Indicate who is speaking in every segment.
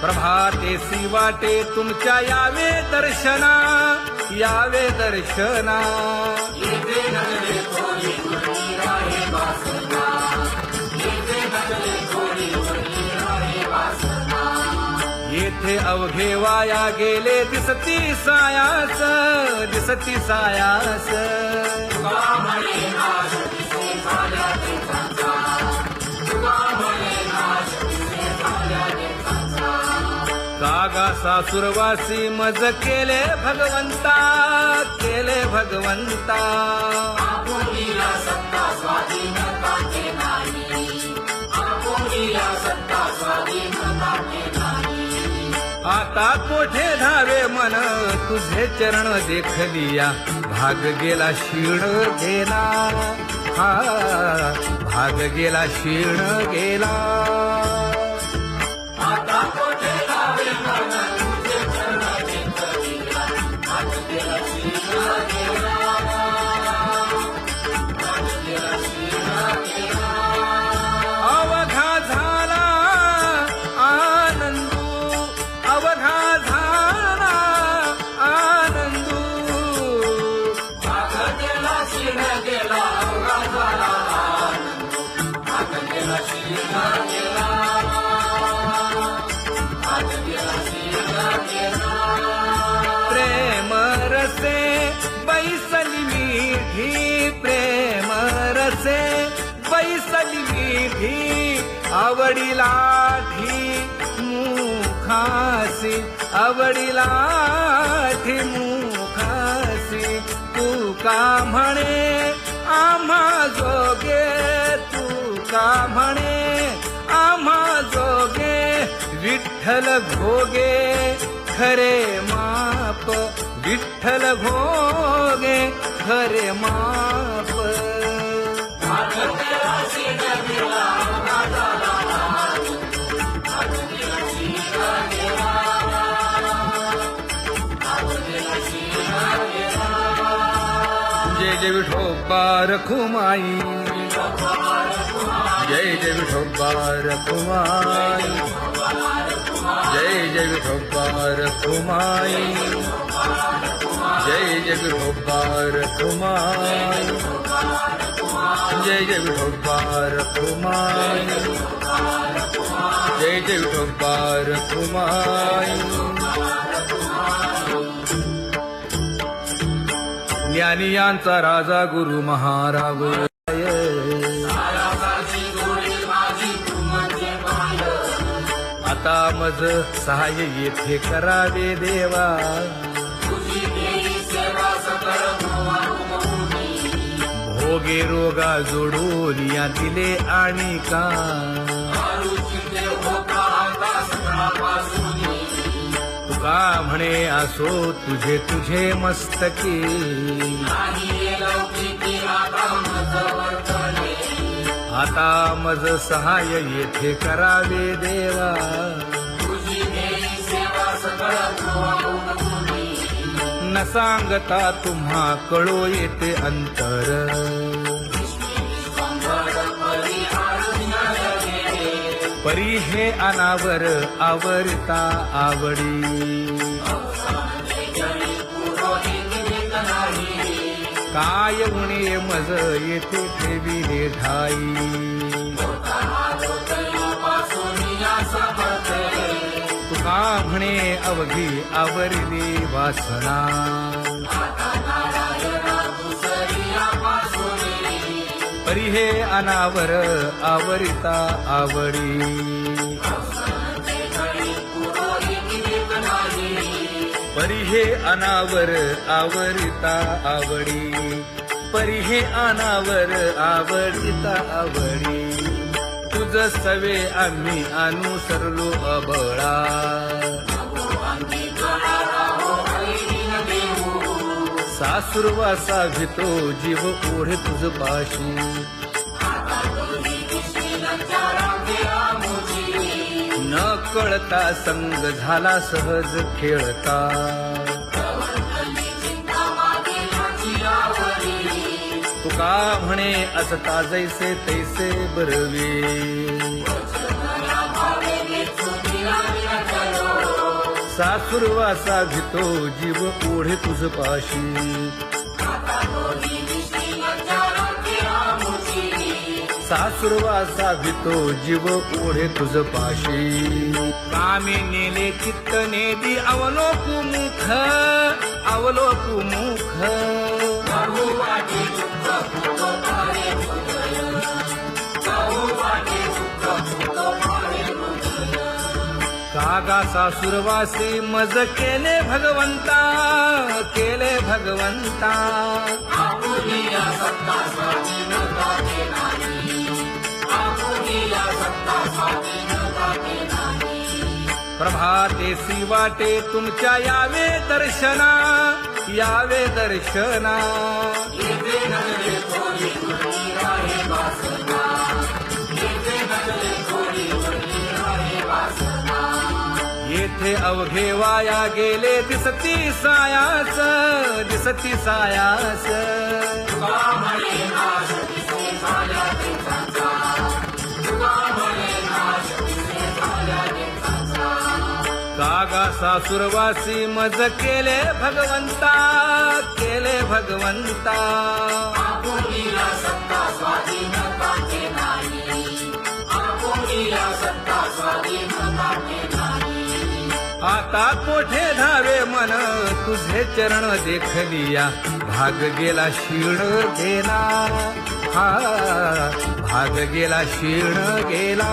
Speaker 1: प्रभातेसी वाटे तुमच्या यावे दर्शना, यावे दर्शना. येथे अवघे वाया गेले दिसती सायास, दिसती सायास. कागा सासुरवासी मज केले भगवंता, केले भगवंता. आता कोठे धावे मन तुझे चरण देखलिया, भाग गेला क्षीण गेला, हा भाग गेला क्षीण गेला. आता कोठे धावे मन तुझे चरण देखलिया, भाग गेला क्षीण गेला, भाग गेला क्षीण गेला. अवघा झाला आनंदू, अवघा झाला आनंदू. भाग गेला क्षीण गेला, अवघा झाला आनंदू. भाग गेला क्षीण गेला, भाग गेला क्षीण गेला. प्रेम रसे बैसली मीठी, प्रेम रसे बैसली मीठी. आवडीला मुखासी, आवडीला मुखासी. तू का म्हणे आम्हा जोगे, तू का म्हणे आम्हा जोगे. विठ्ठल भोगे खरे माप, विठ्ठल भोगे खरे माप. जय जय विठोबा रखुमाई, जय जय विठोबा रखुमाई, जय जय विठोबा रखुमाई, जय जय विठोबा रखुमाई, जय जय विठोबा रखुमाई, जय जय विठोबा रखुमाई. ज्ञानियांचा राजा गुरु महाराज, आता मज सहाय्य येथे करावे देवा. भोगे रोगा जोडून या दिले आणि का. तुका म्हणे असो तुझे तुझे मस्तकी. आता मज सहाय्य येथे करावे देवा. न सांगता तुम्हा कळो येते अंतर. परी हे अनावर आवरता आवडी. काय उणे मज येथे ठेविले ठाई. तुका म्हणे अवघी आवरली वासना. परी हे अनावर आवरिता आवडी. परी हे अनावर आवरिता आवडी. परी हे अनावर आवडिता आवडी. तुझ सवे आम्ही अनुसरलो अबळा. सासुरवासा भितो जीव ओढे तुझ पाशी. न कळता संग झाला सहज खेळता. तुका म्हणे असता जैसे तैसे बरवे.
Speaker 2: सासुरवासा भितो जीव ओढे तुझ पाशी सासुरवासा भितो जीव ओढे तुझ पाशी कामी नेले चित्त नेदी अवलोकु मुख अवलोकु मुख कागा सासुरवासी मज केले भगवंता केले भगवंता प्रभातेसी वाटे तुमच्या यावे दर्शना यावे दर्शना येथे अवघे वाया गेले दिसती सायास दिसती सायास कागा सासुरवासी मज केले भगवंता केले भगवंता आता कोठे धावे मन तुझे चरण देखलिया भाग गेला क्षीण गेला हा भाग गेला क्षीण गेला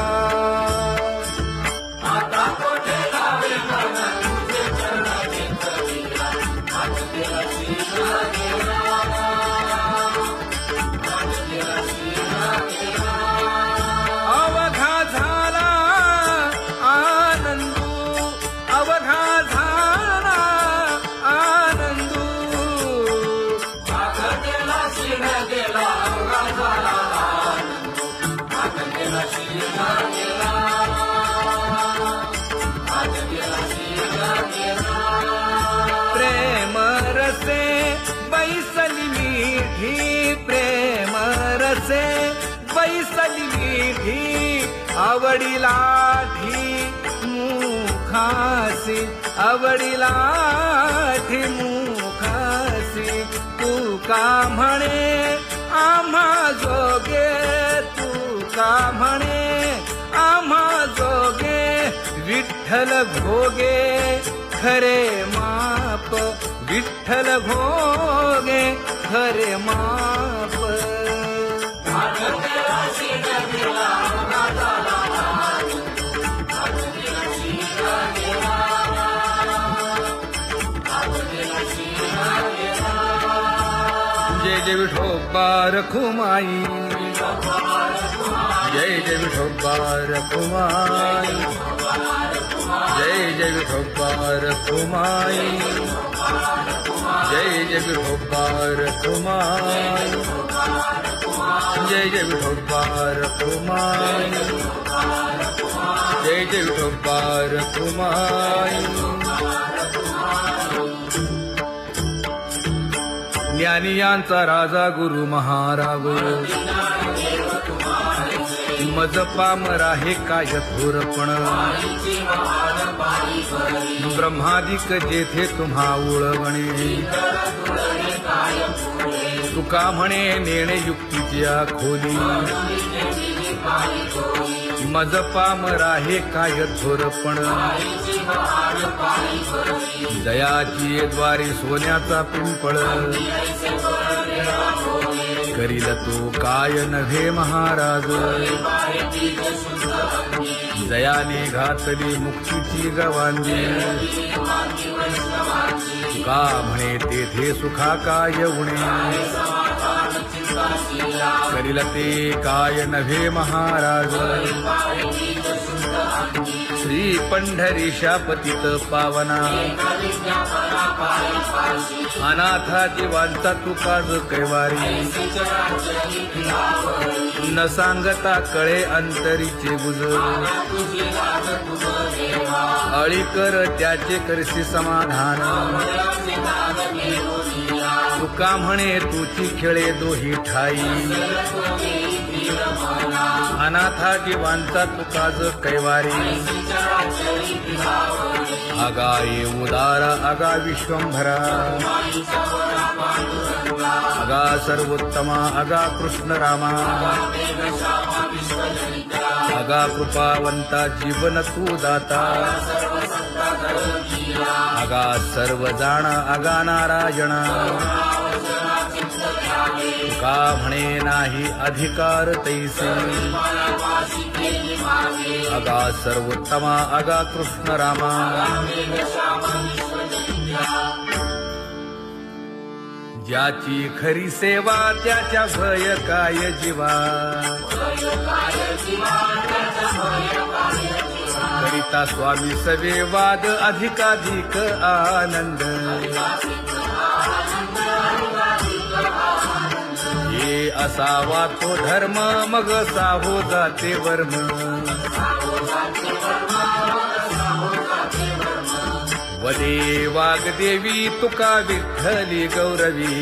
Speaker 2: आता कोठे धावे मन तुझे चरण देखलिया भाग गेला क्षीण गेला भाग गेला क्षीण गेला अवघा झाला अवघा झाला आनंदू भाग गेला क्षीण गेला अवघा झाला आनंदू भाग गेला क्षीण गेला भाग गेला क्षीण गेला प्रेम रसे बैसली मीठी प्रेम रसे बैसली मीठी आवडीला मुखासी आवडीला मुखासी तू का म्हणे आम्हा जोगे तू का म्हणे आम्हा जोगे विठ्ठल भोगे खरे माप विठ्ठल भोगे खरे माप जय जय विठोबा रखुमाई जय जय विठोबा रखुमाई जय जय विठोबा रखुमाई जय जय विठोबा रखुमाई जय जय विठोबा रखुमाई जय जय विठोबा रखुमाई ज्ञानियांचा राजा गुरु महाराज मज पामरा हे काय थोरपण ब्रह्मादिक जेथे तुम्हा उळवणे तुका म्हणे नेणे युक्तीची खोली मज पामरा हे काय थोरपण दयाची द्वारे सोन्याचा पिंपळ करील तो काय नव्हे महाराज दयाने घातली मुक्तीची गवांगी का म्हणे तेथे सुखा काय उणे करील ते काय नव्हे महाराज श्री पंढरीशा पतित पावना अनाथा जीवांचा तुकाज कैवारी न सांगता कळे अंतरीचे गुज अळी कर त्याचे करशी समाधान तुका म्हणे तुची खेळे दोही ठाई अनाथा जीवांचा तुकाज कैवारी आगा ये उदारा आगा विश्वंभरा आगा सर्वोत्तमा आगा कृष्ण रामा आगा कृपावंता जीवन तू दाता आगा सर्व जाणा आगा नारायणा तुका म्हणे नाही अधिकार तैसे आगा सर्वोत्तमा आगा कृष्ण रामा ज्याची खरी सेवा त्याच्या भय काय जीवा करिता स्वामी सवे वाद अधिकाधिक आनंद ये असावा तो धर्म मग साहो जाते वर्म वदे वाग्देवी तुका विठ्ठली गौरवी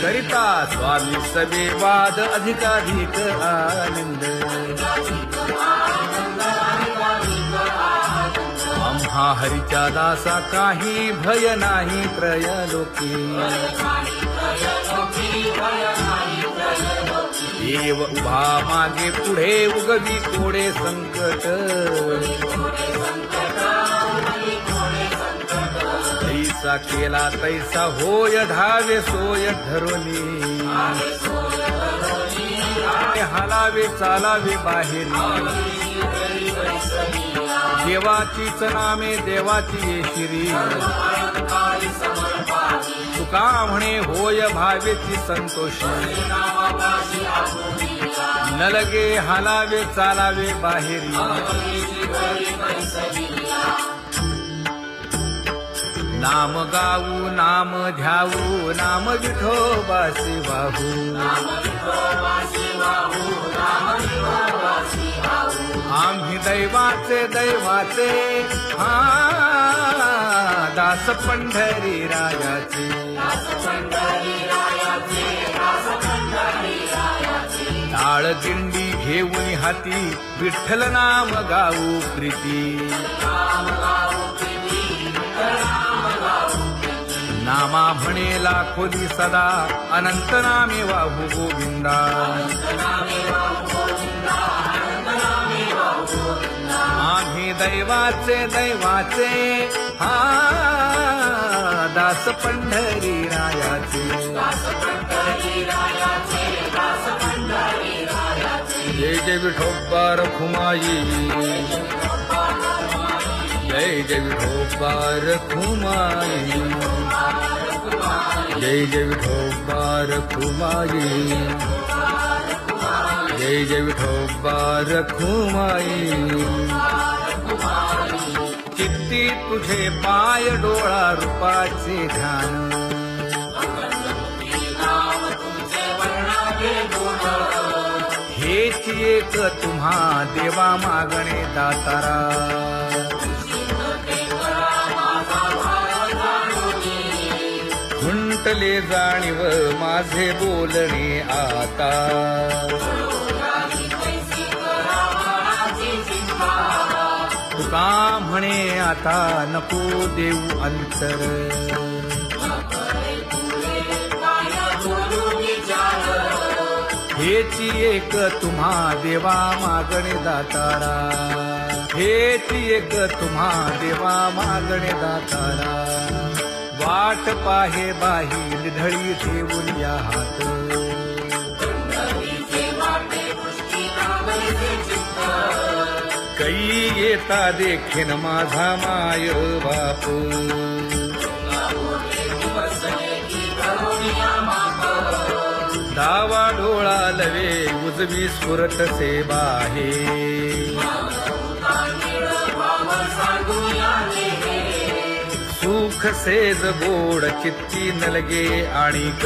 Speaker 2: करिता स्वामी सवे वाद अधिकाधिक आनंद आम्हा हरीच्या दासा काही भय नाही त्रयलोकी देव उभा मागे पुढे उगवी कोडे संकट तैसा केला तैसा होय धावे सोय धरुनी हालावे चालावे बाहेरी देवाचीच नामे देवाची येशिरी तुका म्हणे होय भावेची संतोषी न लगे हालावे चालावे बाहेरी नाम गाऊ नाम ध्याऊ नाम विठोबासी वाहू आम्ही दैवाचे हा दास पंढरी रायाचे टाळ दिंडी घेऊन हाती विठ्ठल नाम गाऊ प्रीती नामा म्हणे लाखोली सदा अनंत नामे वाहू गोविंदा आम्ही दैवाचे हा दास पंढरी रायाचे जय जय विठोबा रखुमाई जय जय विठोबा रखुमाई जय जय विठोबा रखुमाई जय जय विठोबा रखुमाई चित्ती तुझे पाय डोळा रूपाचे ध्यान हेच एक तुम्हा देवा मागणे दातारा खुंटले जाणीव माझे बोलणे आता तुका म्हणे आता नको देऊ अंतर हेची एक तुम्हा देवा मागणे दातारा हेची एक तुम्हा देवा मागणे दातारा वाट पाहे बाही ढळी ठेवून या हात कै येता देखेन माझा माय बाप डावा डोळा लवे उजवी स्फुरत से बाहे सुख सेज गोड चित्ती न लगे आणिक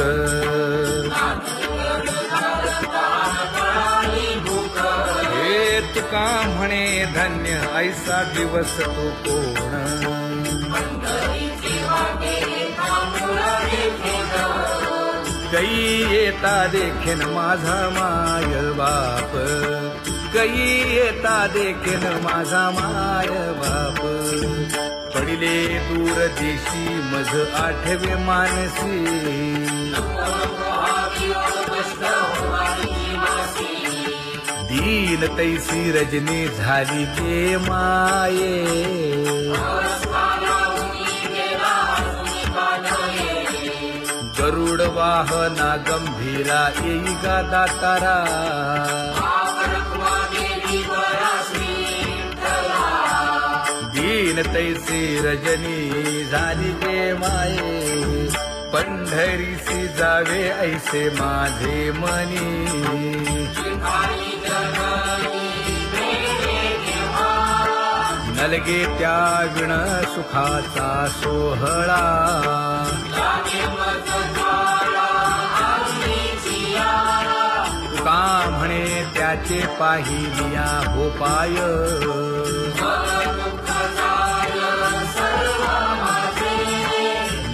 Speaker 2: हे तुका म्हणे धन्य ऐसा दिवस तो कोण गई येता देखेन माझा माय बाप, गई येता देखेन माझा माय बाप. पडिले दूर देशी मज आठवे मानसी, दीन तैसी रजनी झाली गे माये. गरुड वाहना गंभीरा येई गा दातारा, दीन तैसी रजनी झाली गे माये. पंढरीसी जावे ऐसे माझे मनी, नलगे त्या विण सुखाचा सोहळा. तुका म्हणे त्याचे पाहिलिया हो पाय,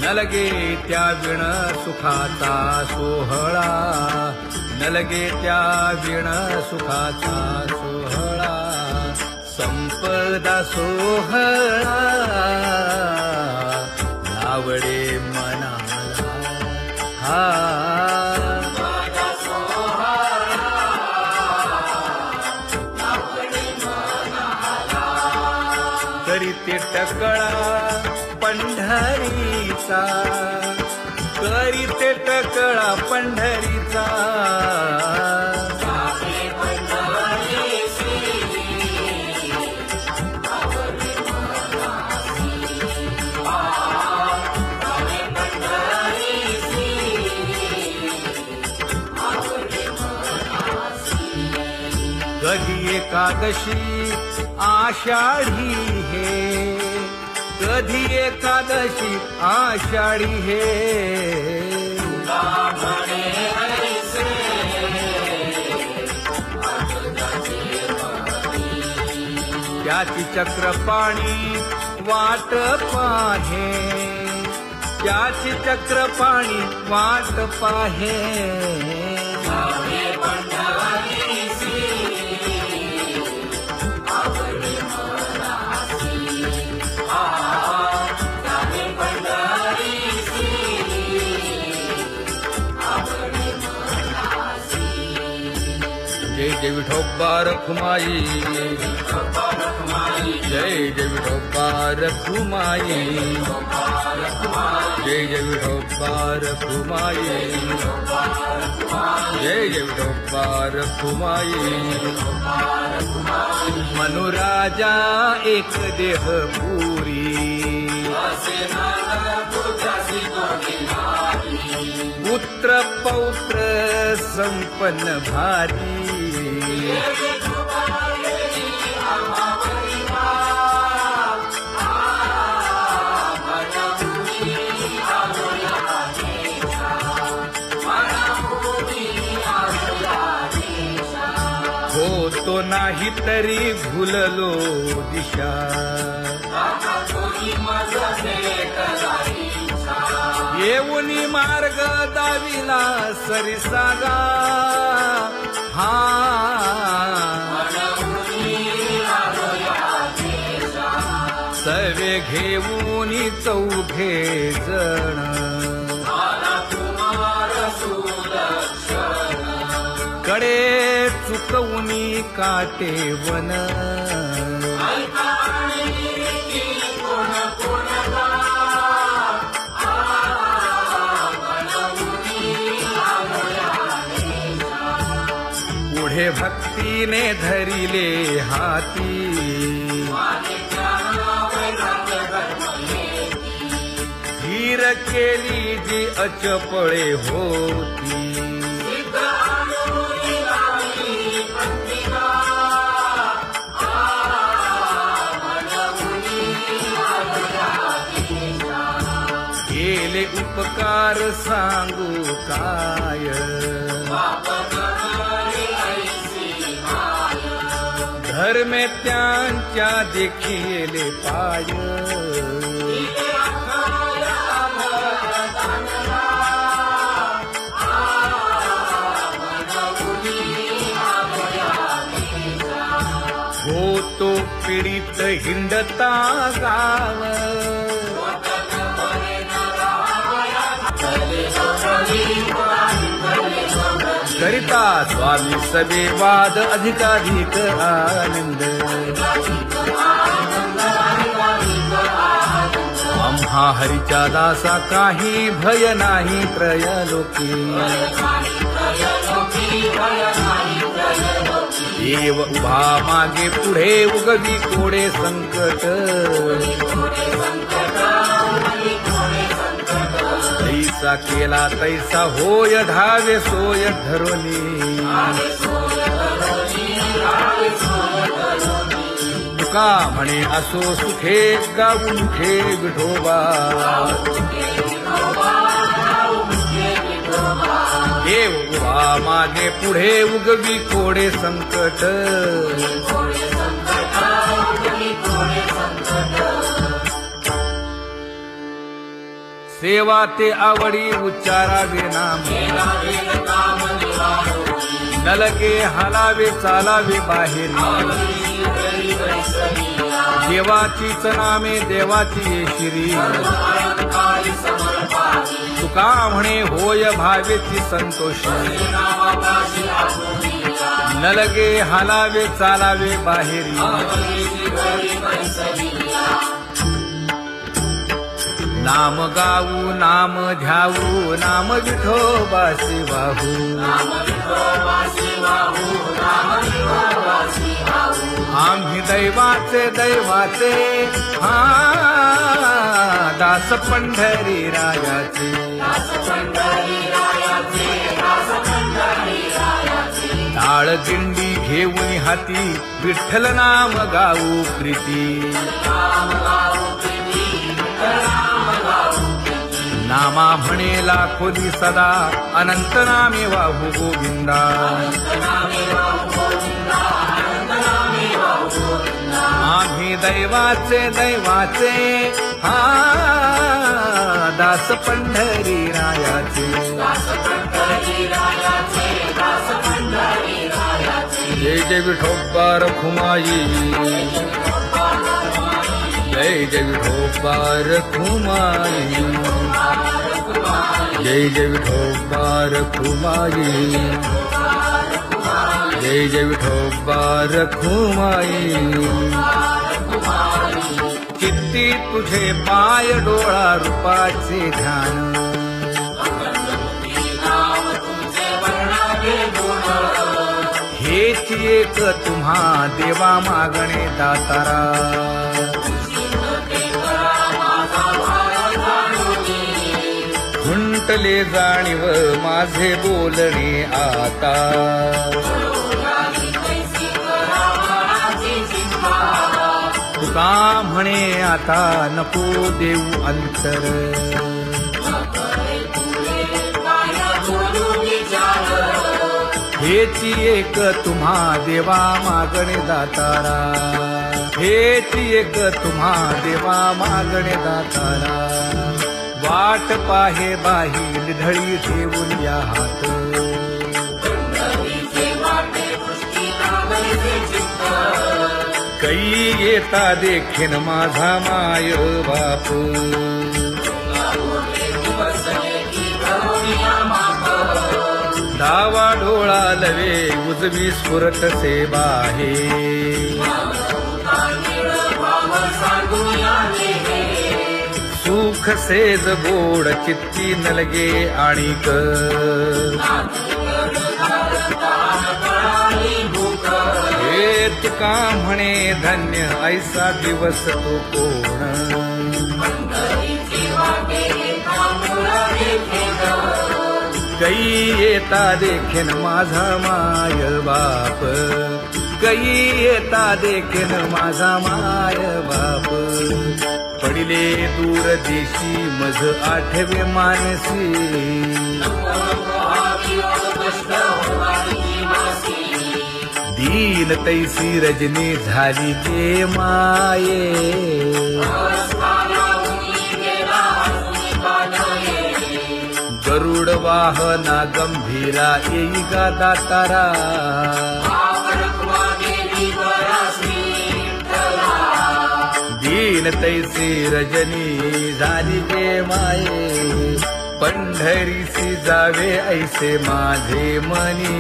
Speaker 2: नलगे त्या विण सुखाचा सोहळा, नलगे त्या विण सुखाचा सोहळा. संपदा सोहळा आवडे मनाला, हा करीते टकळा पंढरीचा, करीते टकळा पंढरीचा. कधी एकादशी आषाढी हे, कधी एकादशी आषाढी हे. त्याची चक्रपाणी वाट पाहे, त्याची चक्रपाणी वाट पाहे. जय जय विठोबा रखुमाई, जय जय विठोबा रखुमाई, जय जय विठोबा रखुमाई, जय जय विठोबा रखुमाई. मनुराजा एक देह पुरी, पुत्र पौत्र संपन्न भारी. होतो नाही तरी भुललो दिशा, येऊनी मार्ग दाविला सरिसागा. हा सवे घेऊनी चौघे जण, कडे चुकवूनी काटे वन. पुढे भक्तीने धरिले हाती, धीर केली जी अचपळे होती. केले उपकार सांगू काय, धर्मे त्यांच्या देखिले पाय. तो पीडित हिंडता गाव करिता स्वामी सवे वाद अधिकाधिक आनंद आम्हा हरीच्या दासा काही भय नाही त्रयलोकी देव उभा मागे पुढे उगवी कोडे संकट तैसा केला तैसा होय धावे सोय धरोनी तुका म्हणे असो सुखे गाऊ मुखे विठोबा देव उभा मागे पुढे उगवी कोडे संकट सेवा ते आवडी उच्चारावे नाम नलगे हालावे चालावे बाहेरी देवाचीच नामे देवाची येशिरी तुका म्हणे होय भावेची संतोषी नलगे हालावे चालावे बाहेरी नाम गाऊ नाम ध्याऊ नाम विठोबासी वाहू आम्ही दैवाचे दैवाचे हा दास पंढरी रायाचे टाळ दिंडी घेऊन हाती विठ्ठल नाम गाऊ प्रीती नामा म्हणे लाखोली सदा अनंत नामे वाहू गोविंदा आम्ही दैवाचे दैवाचे हा दास पंढरी रायाचे जय जय विठोबा रखुमाई जय जय विठोबा रखुमाई जय जय विठोबा रखुमाई जय जय विठोबा रखुमाई किती तुझे पाय डोळा रूपाचे ध्यान हेच एक तुम्हा देवा मागणे दातारा खुंटले जाणीव माझे बोलणे आता तुका म्हणे आता नको देऊ अंतर हेची एक तुम्हा देवा मागणे दातारा हेची एक तुम्हा देवा मागणे दातारा वाट पाहे बाही ढळी ठेवून या हात कै येता देखीन माझा माय बाप डावा डोळा लवे उजवी स्फुरत से बाहे सुख सेज गोड चित्ती नलगे आणिक हे तुका म्हणे धन्य ऐसा दिवस तो कोण कै येता देखीन माझा माय बाप कै येता देखीन माझा माय बाप पडिले दूर देशी मज आठवे मानसी दीन तैसी रजनी झाली जे माये गरुड वाहना गंभीरा येई गा दातारा येईन तैसी रजनी झाली गे माये, पंढरीसी जावे ऐसे माझे मनी.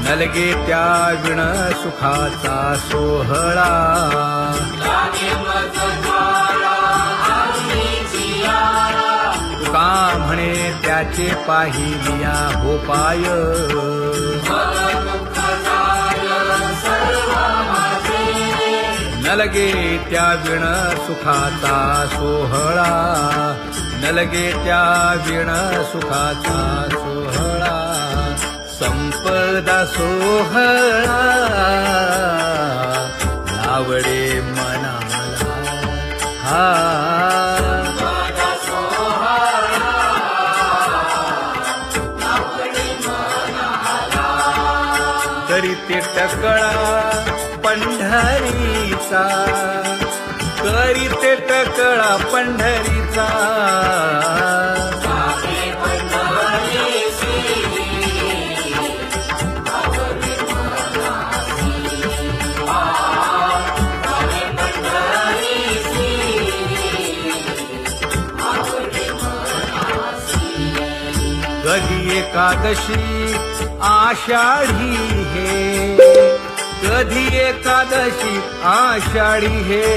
Speaker 2: नलगे त्या विण सुखाचा सोहळा, तुका म्हणे त्याचे पाहिलिया हो पाय. नलगे त्या विण सुखाचा सोहळा, नलगे त्या विण सुखाचा सोहळा. संपदा सोहळा आवडे मनाला, हा तरी ते टकळा पंढरीचा, करी ते टकळा पंढरीचा. कधी एकादशी आषाढी हे, कधी एकादशी आषाढी हे.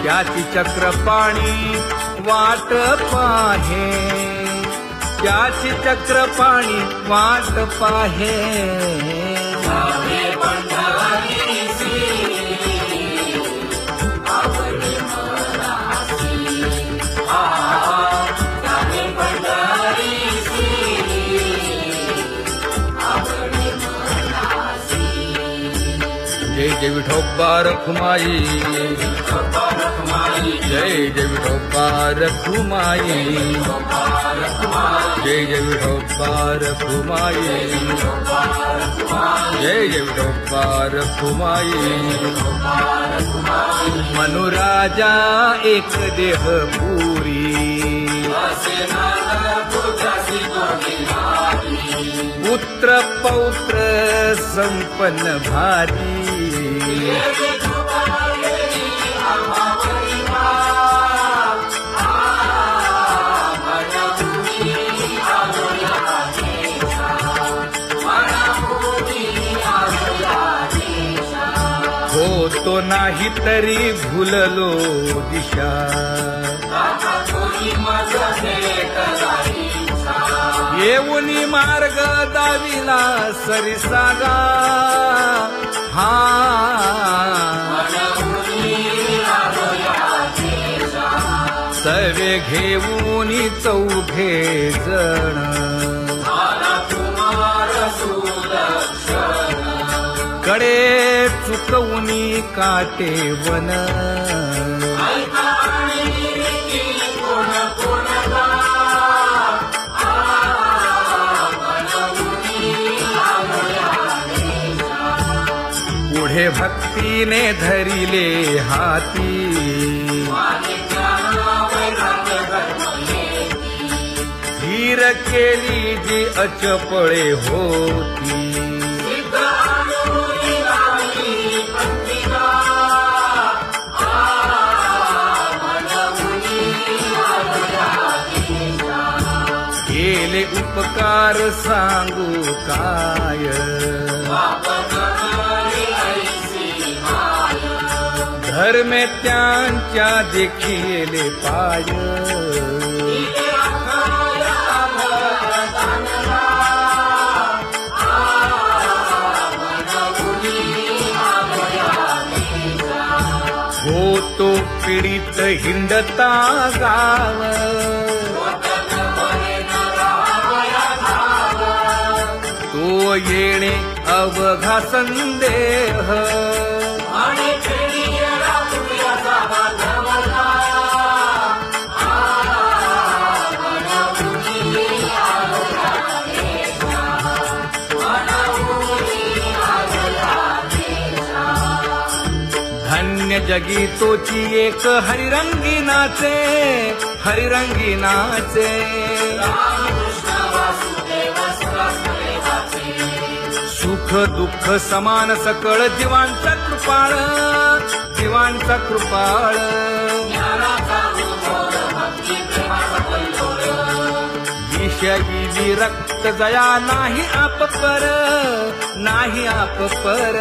Speaker 2: त्याची चक्रपाणी वाट पाहे, त्याची चक्रपाणी वाट पाहे. जय जय विठोबा रखुमाई, जय जय विठोबा रखुमाई, जय जय विठोबा रखुमाई, जय जय विठोबा रखुमाई. मनुराजा एक देह पुरी, पुत्र पौत्र संपन्न भारी. हो तो नाही तरी भुललो दिशा, येऊनी मार्ग दाविला सरिसागा. हा सर्वे घेऊनी चौघे जण, कडे चुकवूनी काटे वन. पुढे भक्तीने धरिले हाती, धीर केली जी अचपळे होती. केले उपकार सांगू काय, धर्मे त्यांच्या देखिले पाय. होतो पीडित हिंडता गाव, तो येणे अवघा संदेह. धन्य जगी तोची एक हरिरंगी नाचे, हरिरंगी नाचे. सुख दुःख समान सकळ जीवांचा कृपाळ, जीवांचा कृपाळ. विषयी विरक्त जया नाही आप पर, नाही आप पर.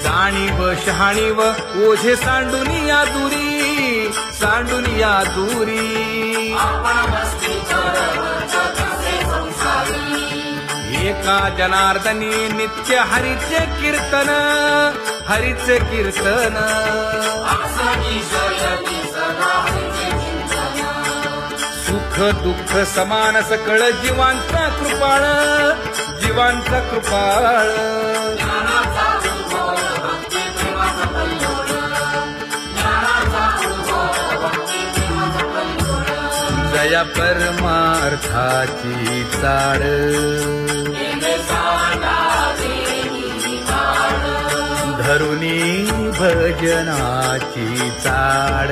Speaker 2: जाणीव शहाणीव ओझे सांडुनिया दुरी, सांडुनिया दुरी. एका जनार्दनी नित्य हरीचे कीर्तन, हरीचे कीर्तन. सुख दुःख समान सकळ जीवांचा कृपाळ, जीवांचा कृपाळ. जया परमार्थाची चाळ, धरुनी भजनाची चाळ.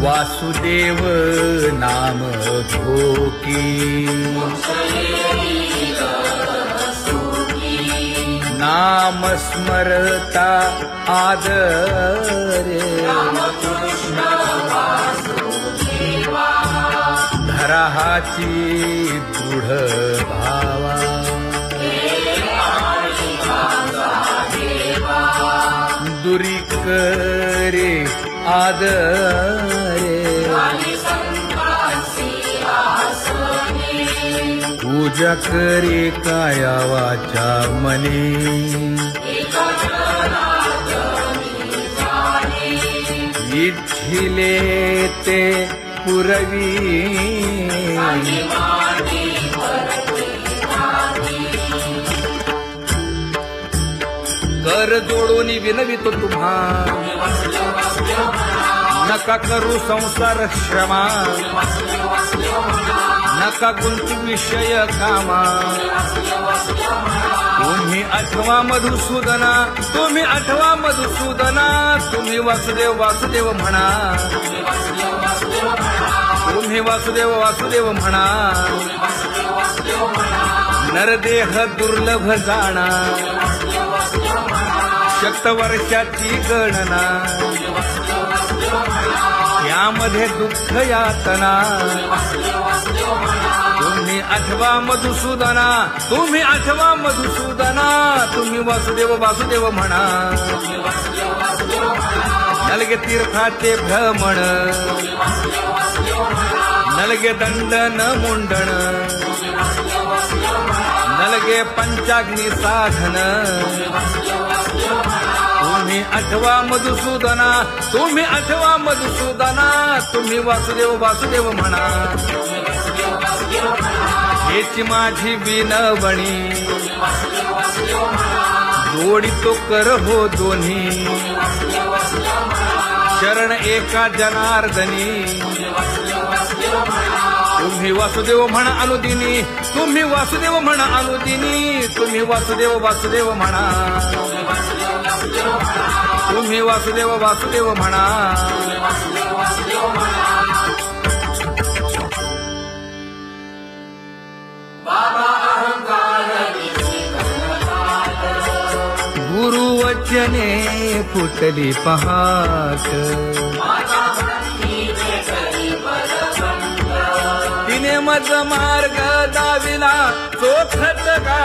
Speaker 2: वासुदेव नाम घोकी, नाम स्मरता आदरे. धराहाची दृढ भावा, दुरी करे आदरे. पूजा करे काया वाचा मने, इच्छिले ते पुरवी. कर जोडून विनवितो तुम्हा, नका करू संसार श्रमा. नका गुंतू विषय कामा. तुम्ही आठवा मधुसूदना, तुम्ही आठवा मधुसूदना. तुम्ही वासुदेव वासुदेव म्हणा, तुम्ही वासुदेव वासुदेव म्हणा. नरदेह दुर्लभ जाणा, शतवर्षाची गणना. यामध्ये दुःख यातना. तुम्ही आठवा मधुसूदना, तुम्ही आठवा मधुसूदना. तुम्ही वासुदेव वासुदेव म्हणा. नलगे तीर्थाचे भ्रमण, नलगे दंडन मुंडण. नलगे पंचाग्नी साधन. तुम्ही आठवा मधुसूदना, तुम्ही आठवा मधुसूदना. तुम्ही वासुदेव वासुदेव म्हणा. हेची माझी विनवणी, जोडितो कर हो दोन्ही. शरण एका जनार्दनी. तुम्ही वासुदेव म्हणा अनुदिनी, तुम्ही वासुदेव म्हणा अनुदिनी. तुम्ही वासुदेव वासुदेव म्हणा, तुम्ही वासुदेव वासुदेव म्हणा. गुरुवचने फुटली पहाट, तिने मज मार्ग दाविला चोखट का.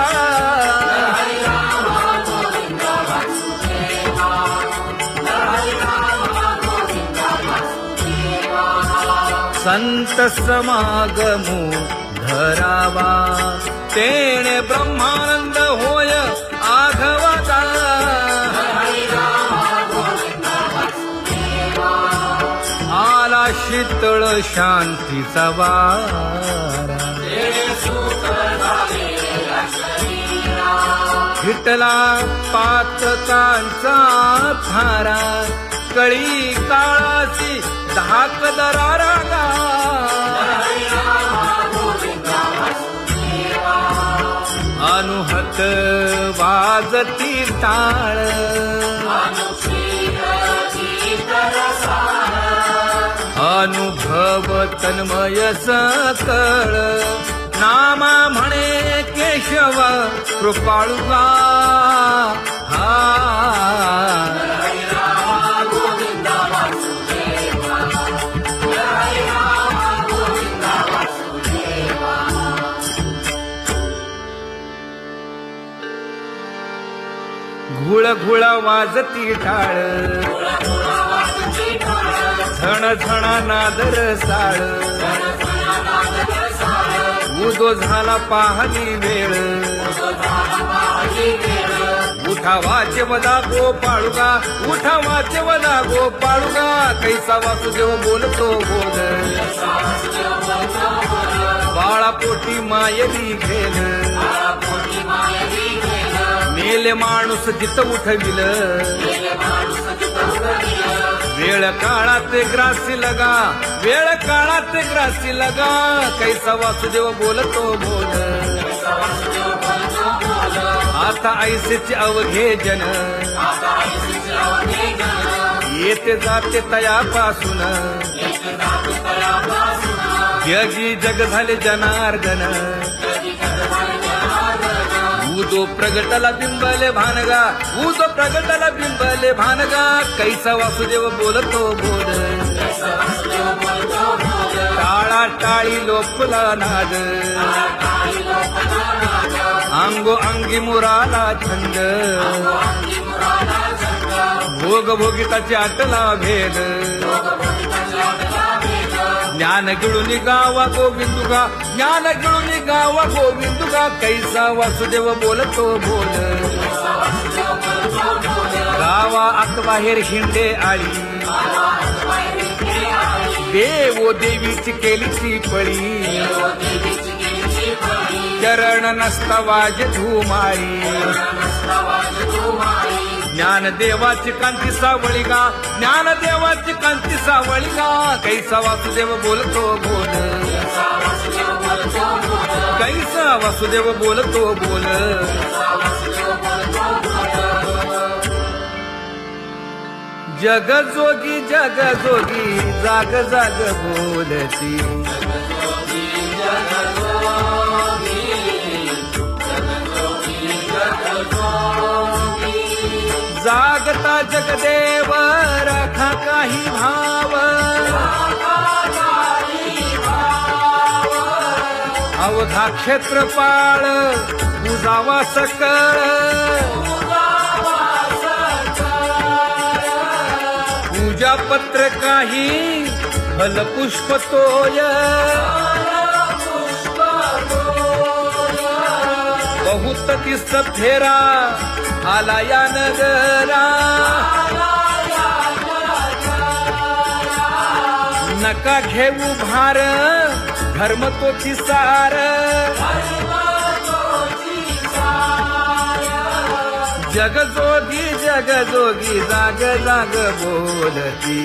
Speaker 2: संत समागमू धरावा, तेणे ब्रह्मानंद होय आघवता. आला शीतळ शांतीचा वारा, हिटला पातकांचा थारा. कळी काळाची धाक दरा रागा अनुहत वाजती टाळ अनुभव तन्मय सकळ नामा म्हणे केशव कृपाळुगा घुळ घुळ वाजती टाळ झण झण नादर साळ उदो झाला पाहली वेळ उठा वाचे वदा गोपाळुगा उठा वाचे वदा गोपाळुगा कैसा वासुदेव बोलतो बोल बाळा पोटी मायली घेल मेले माणूस जित उठविल वेळ काळात ग्रासी लगा वेळ काळात ग्रासी लगा कैसा वासुदेव बोलतो बोल आता ऐसेचे अवघे जन येते जाते तयापासून जगी जग झाले जनार्दन उदो प्रगटला बिंबले भानगा उदो प्रगटला बिंबले भानगा कैसा वासुदेव बोलतो बोल टाळा टाळी लोपला नाद अंगो अंगी मुराला छंद भोग भोगिताची आटला भेद ज्ञान गिळून गावा गोविंदुगा ज्ञान गिळून गावा गोविंदुगा कैसा वासुदेव बोलतो बोल गावा आत बाहेर हिंडे आळी देवो देवीची केलीची पळी चरण नसता वाज धुमाळी ज्ञानदेवाची कांती सावळी गा ज्ञानदेवाची कांती सावळी गा कैसा वासुदेव बोलतो बोल कैसा वासुदेव बोलतो बोल जग जोगी जाग जाग बोलती जागता जगदेव राखा काही भाव अवधा क्षेत्रपाळ उजावा सकळ पूजा पत्र काही फलपुष्प तोय बहुत तीस फेरा आला या नगरा नका घेऊ भार धर्म तोची सार जग जोगी जाग जाग बोलती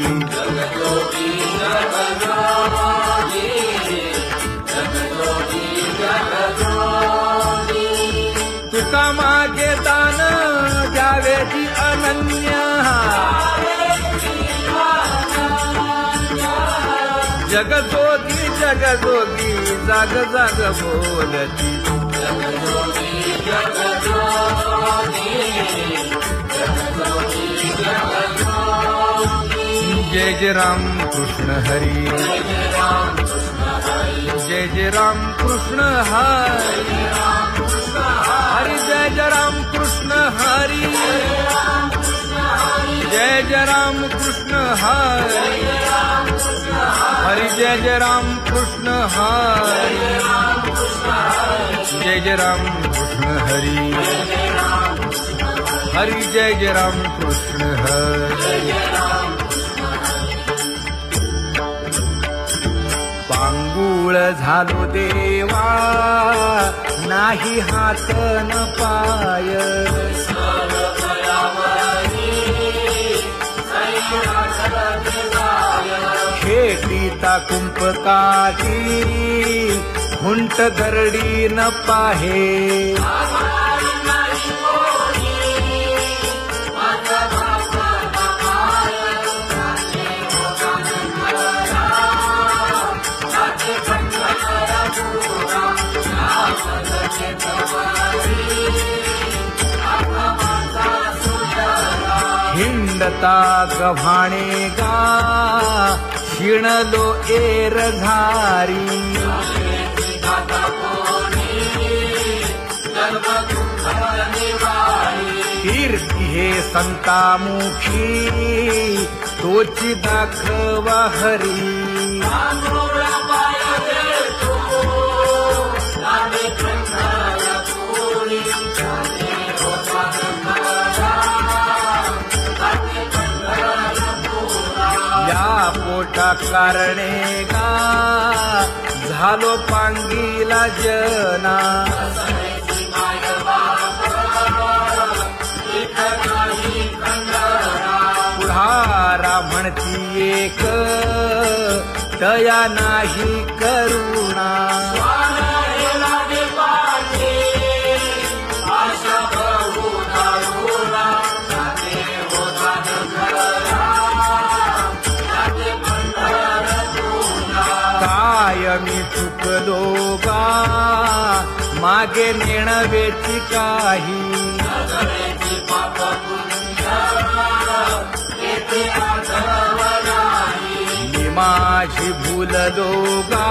Speaker 2: तुका मागे दान द्यावेची अनन्य जग जोगी जाग जाग बोलती जय जय राम कृष्ण हरी जय जय राम कृष्ण हरी हरि जय जय राम कृष्ण हरी जय जय राम कृष्ण हरी हरि जय जय राम कृष्ण हरी जय जय राम कृष्ण हरी हरि जय जय राम कृष्ण हरी पांगुळ झालो देवा नाही हात न पाय सीता कुंपकाठी हुंट दरडी न पाहे
Speaker 1: आभारी नाही कोणी माझा बाप माय जाते होता नंदरा जाते पंढरा पुरा नामदचे तवारी आता माझा सुंदरा
Speaker 2: हिंडता गव्हाणे गा शिणलो एरघारी कीर्ती हे संतामुखी तोची दाखवा हरी या पोटा कारणे गा झालो पांगीला जना पुढारा म्हणती एक तया नाही करुणा मी चुकलो गा मागे नेणवेची काही मी माझी भूललो गा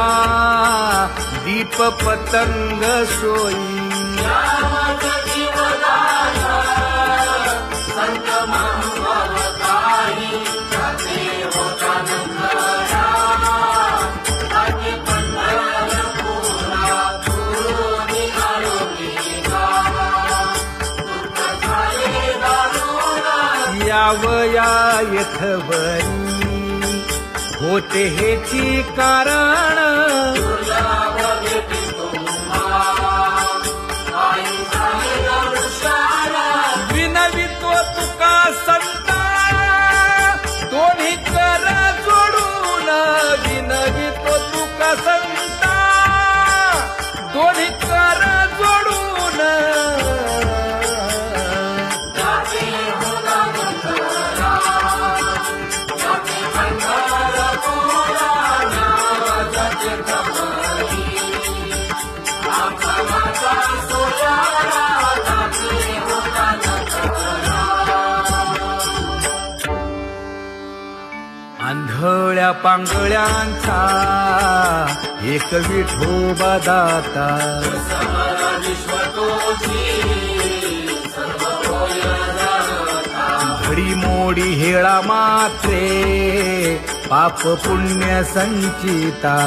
Speaker 2: दीप पतंग सोयी यावया यथवरी होते हेची कारण विनवितो तुका संता दोन्ही कर जोडून विनवितो तुका संता दोन्ही कर जोडून आंधळ्या पांगळ्यांचा एक विठोबा दाता घडी मोडी हेळा मात्रे पाप पुण्य संचिता